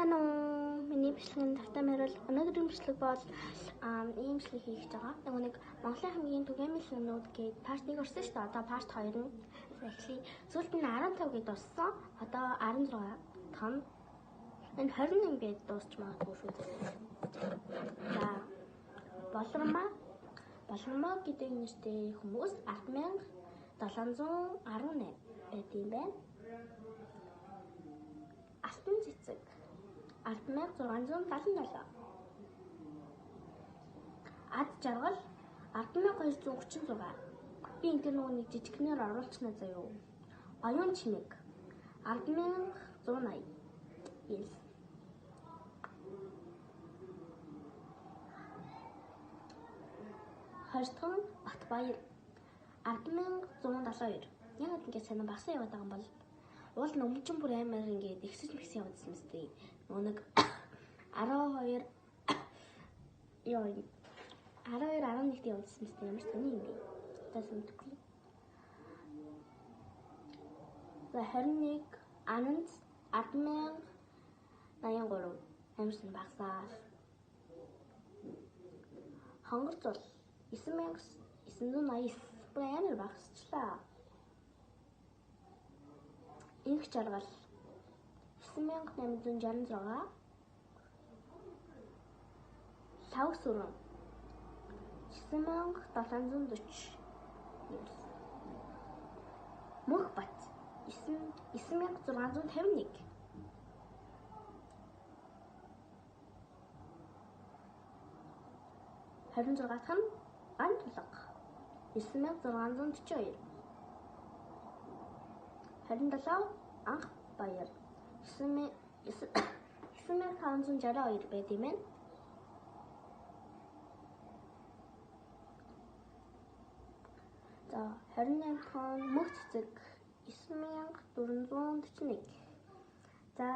Сайн уу? Миний бичлэгийн тавтай мөрөл өнөөдрийн бичлэг бол ийм бичлэг хийж байгаа. Нэг Монголын хамгийн түгээмэл юмнууд гээд part 1 орсон шүү дээ. Одоо part 2 нь actually сүүлд нь 15 гээд дуссан. Одоо 16 том. Энэ 21 гээд дуусч магадгүй шүү дээ. За Болормоо гэдэг нэртэй хүмүүс 10,718 байт юм байна. Алтан цэцэг 10,677. Ад жаргал 10,236. Би энэ нэг жижигнэр оруулчихна заяа. Оюун чимэг 10,180. Yes. Хойштон Батбаяр 10,172. Яг ингээд сайн багсаа яваад байгаа юм бол уул нь өмнө бүр амар ингээд ихсэж мэгс явуулсан мэт. Нэг 12 11-д явуулсан мэт ямар ч сони юм бэ. Тасаа мэдгүй. За 21 Ананд 10,083. Ямар ч багсаа. Хонгорцол 9,989. Бүр амар багсчлаа. Инх жаргал 9,866. Лав сүрэн 9,740. Мөх бат 9,651. Харин 6 дахь нь ган тулга 9,642. Харин 7 анх баяр 9,562 байт юм байна. За 28 дахь мөх цэцэг 9,441. За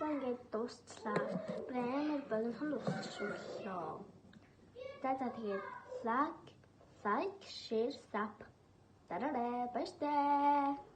ингээд дуусчлаа. Амар богинохон дуусчихсан боллоо. За тэгээд лайк, share, sub. Баяртай.